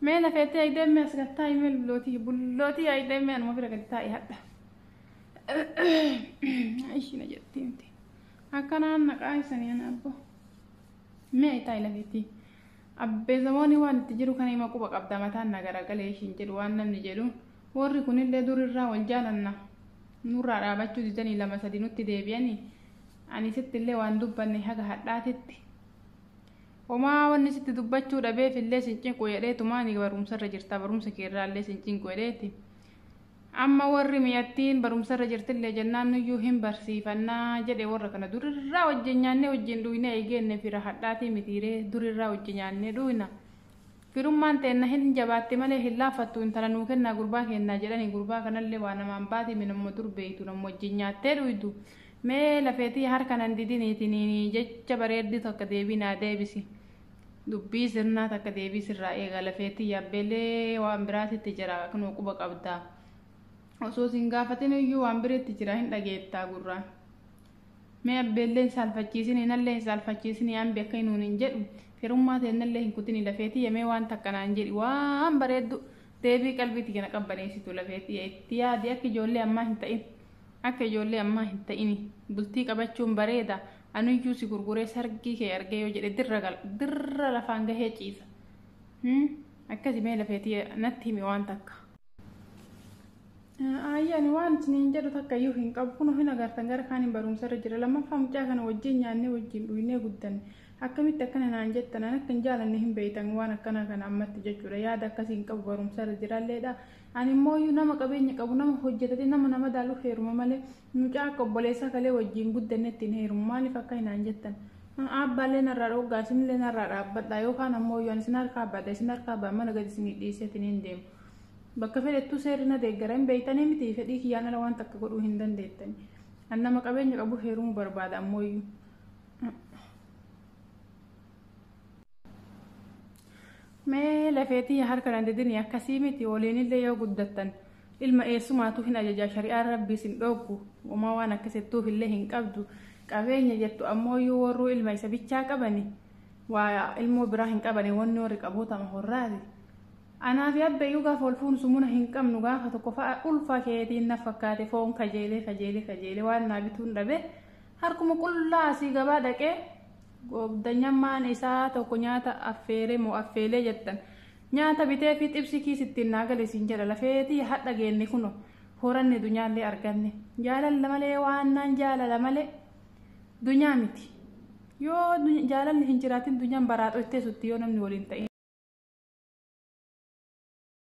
ما لفيتي أيدم أسقطها يمل بلوتي أيدم أنا ما في رقدتها هذا إيش نجتي أنت هكذا أنا قايسني أنا أبو ما يتاي لفيتي أبي زماني وان تجرو كان يما كوبا قبضة متان نجارا قليش ينجلو وانا نجلو وري كون اللي دور الراول جالنا نور رابطو ديتني لما سدينو تديبياني أني ست اللي وان دبني حاجة حداتي وما وان ست دبتو دبي في اللي سنجين كويريتو ماني بروم سر جرتا بروم سكيرا اللي سنجين كويريتي أما وري مياتين بروم سر جرت اللي جنان نيو هم برسيفنا جدي ورا كنا دور الراول جناني وجين دوينا يجين في راحتاتي متيري دور الراول جناني دوينا في رمان تنا هن جباتي ماله هلا فتو انتلا نوكنا غربا كنا جلاني غربا كنا اللي وانا مامباتي من المدور بيتو نمو جنياتي دويدو ما لفيتي هركنا نديني تنيني جج بريدي تكديبينا ديبسي دبي سرنا تكديبي سرائي غلفيتي يابلي وامبراتي تجرا كنو كوبا قبدا osoo singafatinu iyyuu waan bireetti jira hin dhageettaa gurra mee abbeelleen saalfachiisini nallee saalfachiisini aan beeka hinuun hin jedhu firummaa teennallee hin kutini lafeetii yemee waan takkanaan jedhi waan bareeddu deebii qalbiitti kana qabbaneessitu lafeetii itti yaadi akka ijoollee ammaa hin ta'in akka ijoollee ammaa hin ta'ini bultii qabachuun bareeda anuyyuu si gurguree sargii kee argee yoo jedhe dirra lafaan gahee ciisa akkasi mee lafeetii natti himi waan takka ayyaani waan isiniin jedhu takka iyyuu hin qabu kun hin agartan gara kaan hin barumsarra jira lammaffaa mucaa kana wajjin nyaannee wajjin dhuynee guddanne akkamitti akkana naan jettan akka hin jaalanne hin beeytan waan akkana kana ammatti jechuudha yaada akkasii hin qabu barumsarra jiraalleedha ani immoo iyyuu nama qabeenya qabu nama hojjetate nama daalu heeruma malee mucaa akka obboleessaa kalee wajjin guddanne ittiin heerumu maaliif akka hinaan jettan abbaallee narraa dhoggaa isinillee narraa dhaabbadha yookaan ammoo iyyuu ani isin harkaa baadha isin harkaa baa mana gadi isinii dhiiseetiin hin deemu bakka fedhettu seerina deeggara hin beeytanii miti fedhii kiyyaan ala waan takka godhuu hin dandeettani an nama qabeenya qabu heerumuu barbaada ammoo iyyuu mee lafeetii harkaan dedini akkasii miti waliinillee yoo guddattan ilma eessumaatu hin ajajaa shari'aan rabbiis hin dhoogu uumaa waan akkasittuuf illee hin qabdu qabeenya jettu ammoo iyyuu warruu ilma isa bichaa qabani waa ilmoo biraa hin qabani wanni warri qabootama horraati أنا في أبي يوقف والفون سمونه هنكم نقافة تكفى ألفا كيدين نفكات فون كجيلي وأنا بتون ربه هركم كل سيجا بعدك دنيا ما نساء تكونياتا أفيري مو أفيلي جدا نياتا بيتي في تبسكي ستين ناقل سنجر لفيتي حتى جيني كنو هورن دنيا اللي أركني جالا لمالي وأنا جالا لمالي دنيا متي يو جالا اللي هنجراتين دنيا برات ويتي ستيو نمني ولين تأين